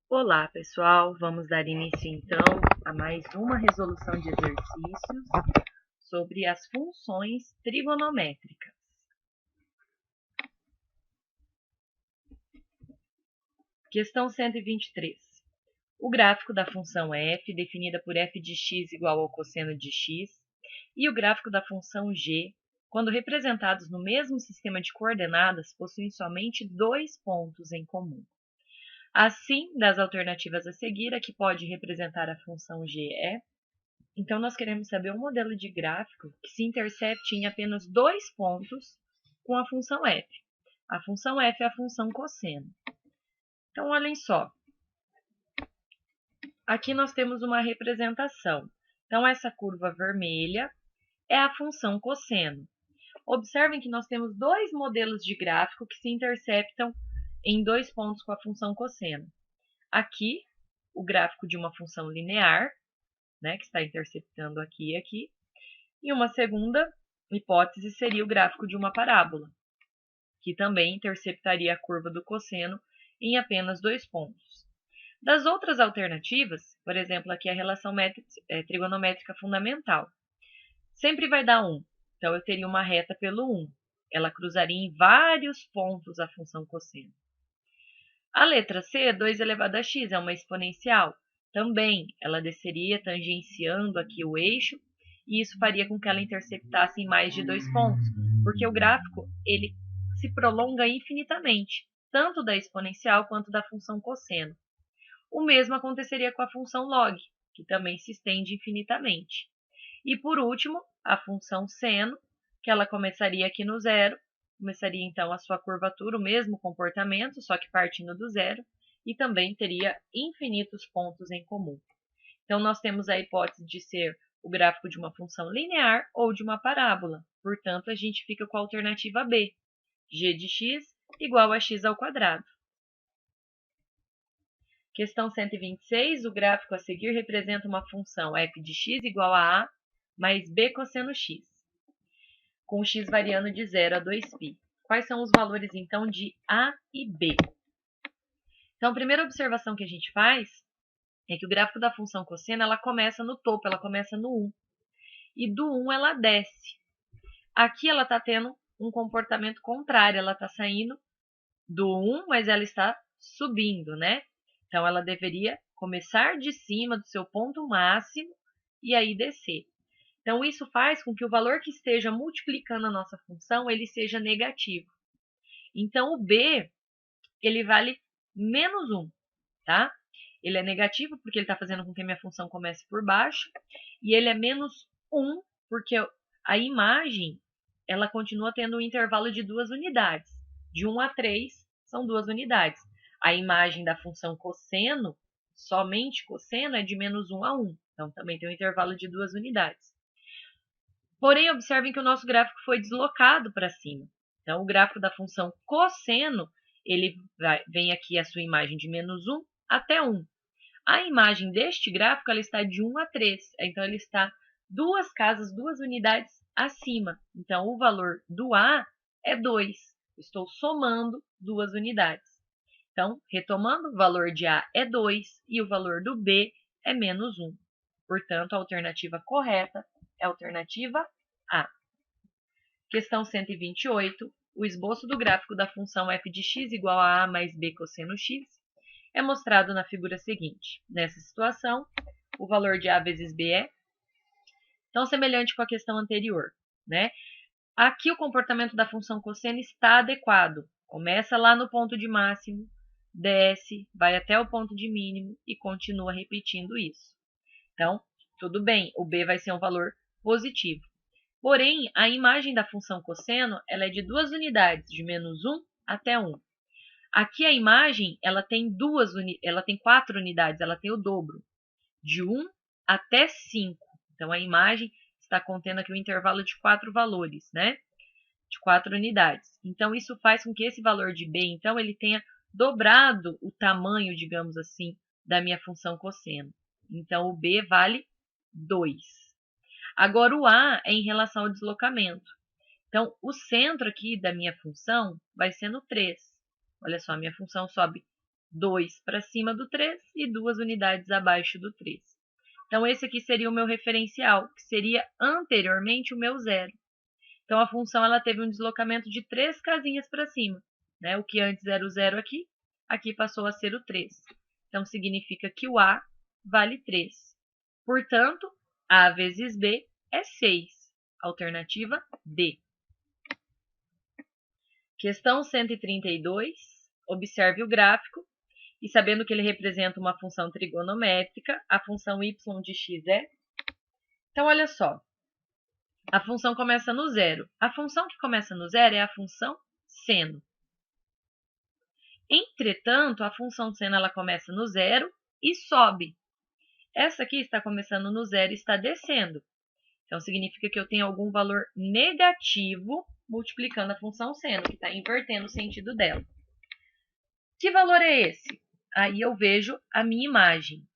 Olá, pessoal! Vamos dar início então a mais uma resolução de exercícios sobre as funções trigonométricas. Questão 123. O gráfico da função f, definida por f de x igual ao cosseno de x, e o gráfico da função g, quando representados no mesmo sistema de coordenadas, possuem somente dois pontos em comum. Assim, das alternativas a seguir, a que pode representar a função g é. Então, nós queremos saber um modelo de gráfico que se intercepte em apenas dois pontos com a função f. A função f é a função cosseno. Então, olhem só. Aqui nós temos uma representação. Então, essa curva vermelha é a função cosseno. Observem que nós temos dois modelos de gráfico que se interceptam em dois pontos com a função cosseno. Aqui, o gráfico de uma função linear, que está interceptando aqui e aqui. E uma segunda hipótese seria o gráfico de uma parábola, que também interceptaria a curva do cosseno em apenas dois pontos. Das outras alternativas, por exemplo, aqui a relação trigonométrica fundamental, sempre vai dar 1. Então, eu teria uma reta pelo 1. Ela cruzaria em vários pontos a função cosseno. A letra C, 2 elevado a x, é uma exponencial. Também, ela desceria tangenciando aqui o eixo, e isso faria com que ela interceptasse em mais de dois pontos, porque o gráfico ele se prolonga infinitamente, tanto da exponencial quanto da função cosseno. O mesmo aconteceria com a função log, que também se estende infinitamente. E por último, a função seno, que ela começaria aqui no zero, começaria então a sua curvatura, o mesmo comportamento, só que partindo do zero, e também teria infinitos pontos em comum. Então, nós temos a hipótese de ser o gráfico de uma função linear ou de uma parábola. Portanto, a gente fica com a alternativa B, g de x igual a x ao quadrado. Questão 126, o gráfico a seguir representa uma função f de x igual a mais b cosseno x, com x variando de 0 a 2π. Quais são os valores, então, de a e b? Então, a primeira observação que a gente faz é que o gráfico da função cosseno, ela começa no topo, ela começa no 1. E do 1 ela desce. Aqui ela está tendo um comportamento contrário, ela está saindo do 1, mas ela está subindo, né? Então, ela deveria começar de cima do seu ponto máximo e aí descer. Então, isso faz com que o valor que esteja multiplicando a nossa função, ele seja negativo. Então, o b, ele vale menos 1, tá? Ele é negativo porque ele está fazendo com que a minha função comece por baixo, e ele é menos 1 porque a imagem, ela continua tendo um intervalo de 2 unidades. De 1 a 3 são 2 unidades. A imagem da função cosseno, somente cosseno, é de menos 1 a 1. Então, também tem um intervalo de 2 unidades. Porém, observem que o nosso gráfico foi deslocado para cima. Então, o gráfico da função cosseno, ele vem aqui a sua imagem de menos 1 até 1. A imagem deste gráfico, ela está de 1 a 3. Então, ele está duas casas, duas unidades acima. Então, o valor do A é 2. Estou somando duas unidades. Então, retomando, o valor de A é 2 e o valor do B é menos 1. Portanto, a alternativa correta é a alternativa A. Questão 128. O esboço do gráfico da função f de x igual a mais b cosseno x é mostrado na figura seguinte. Nessa situação, o valor de a vezes b é tão semelhante com a questão anterior, né? Aqui o comportamento da função cosseno está adequado. Começa lá no ponto de máximo, desce, vai até o ponto de mínimo e continua repetindo isso. Então, tudo bem, o b vai ser um valor positivo. Porém, a imagem da função cosseno, ela é de duas unidades, de menos 1 até 1. Aqui a imagem, ela tem 4 unidades, ela tem o dobro, de 1 até 5. Então, a imagem está contendo aqui um intervalo de 4 valores, né? De 4 unidades. Então, isso faz com que esse valor de b, então, ele tenha dobrado o tamanho, digamos assim, da minha função cosseno. Então, o b vale 2. Agora, o a é em relação ao deslocamento. Então, o centro aqui da minha função vai ser no 3. Olha só, a minha função sobe 2 para cima do 3 e 2 unidades abaixo do 3. Então, esse aqui seria o meu referencial, que seria anteriormente o meu zero. Então, a função ela teve um deslocamento de 3 casinhas para cima. Né? O que antes era o zero aqui, aqui passou a ser o 3. Então, significa que o A vale 3. Portanto, A vezes B é 6. Alternativa D. Questão 132. Observe o gráfico e sabendo que ele representa uma função trigonométrica, a função y de x é... Então, olha só. A função começa no zero. A função que começa no zero é a função seno. Entretanto, a função seno ela começa no zero e sobe. Essa aqui está começando no zero e está descendo. Então, significa que eu tenho algum valor negativo multiplicando a função seno, que está invertendo o sentido dela. Que valor é esse? Aí eu vejo a minha imagem.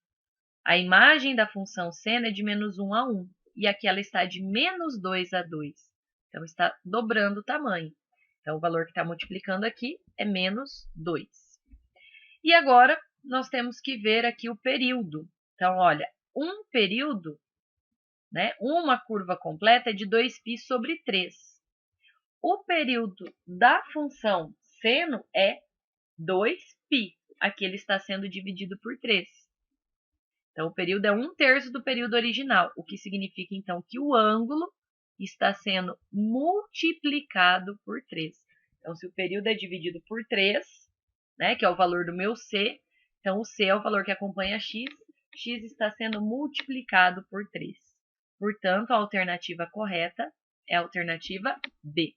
A imagem da função seno é de menos 1 a 1. E aqui ela está de menos 2 a 2. Então, está dobrando o tamanho. Então, o valor que está multiplicando aqui é menos 2. E agora, nós temos que ver aqui o período. Então, olha, um período, né, uma curva completa é de 2π sobre 3. O período da função seno é 2π. Aqui ele está sendo dividido por 3. Então, o período é 1/3 do período original, o que significa, então, que o ângulo está sendo multiplicado por 3. Então, se o período é dividido por 3, né, que é o valor do meu C, então o C é o valor que acompanha x, x está sendo multiplicado por 3. Portanto, a alternativa correta é a alternativa B.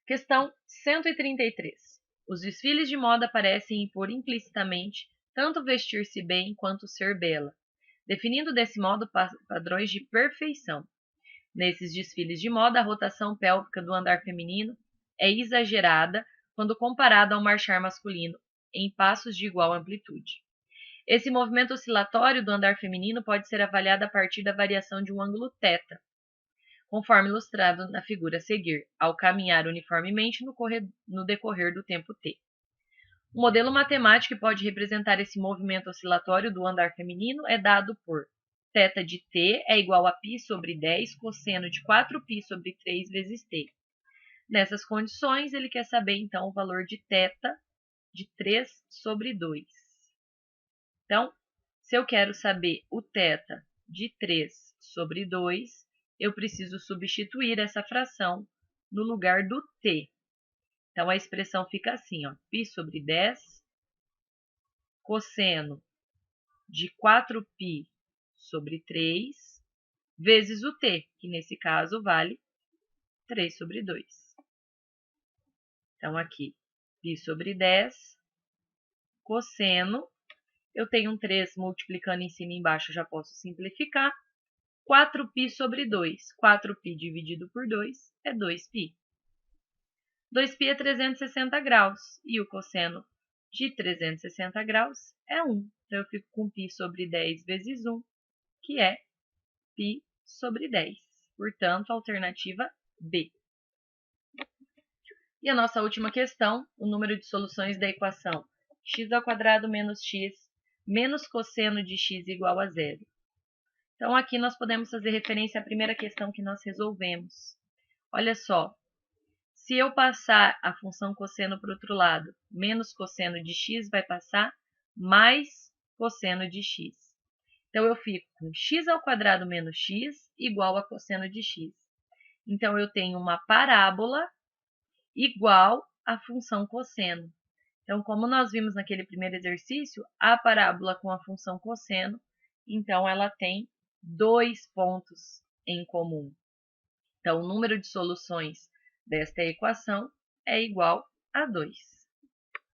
Questão 133. Os desfiles de moda parecem impor implicitamente tanto vestir-se bem quanto ser bela, definindo desse modo padrões de perfeição. Nesses desfiles de moda, a rotação pélvica do andar feminino é exagerada quando comparada ao marchar masculino, em passos de igual amplitude. Esse movimento oscilatório do andar feminino pode ser avaliado a partir da variação de um ângulo θ, conforme ilustrado na figura a seguir, ao caminhar uniformemente no decorrer do tempo t. O modelo matemático que pode representar esse movimento oscilatório do andar feminino é dado por θ de t é igual a π sobre 10 cosseno de 4π sobre 3 vezes t. Nessas condições, ele quer saber, então, o valor de θ de 3 sobre 2. Então, se eu quero saber o θ de 3 sobre 2, eu preciso substituir essa fração no lugar do t. Então, a expressão fica assim, ó, π sobre 10 cosseno de 4π sobre 3 vezes o t, que nesse caso vale 3 sobre 2. Então, aqui, π sobre 10 cosseno, eu tenho um 3 multiplicando em cima e embaixo, já posso simplificar. 4π sobre 2. 4π dividido por 2 é 2π. 2π é 360 graus e o cosseno de 360 graus é 1. Então, eu fico com π sobre 10 vezes 1, que é π sobre 10. Portanto, a alternativa B. E a nossa última questão, o número de soluções da equação x² menos x menos cosseno de x igual a 0. Então, aqui nós podemos fazer referência à primeira questão que nós resolvemos. Olha só, se eu passar a função cosseno para o outro lado, menos cosseno de x vai passar mais cosseno de x. Então, eu fico com x² menos x igual a cosseno de x. Então, eu tenho uma parábola igual à função cosseno. Então, como nós vimos naquele primeiro exercício, a parábola com a função cosseno, então ela tem 2 pontos em comum. Então, o número de soluções desta equação é igual a 2.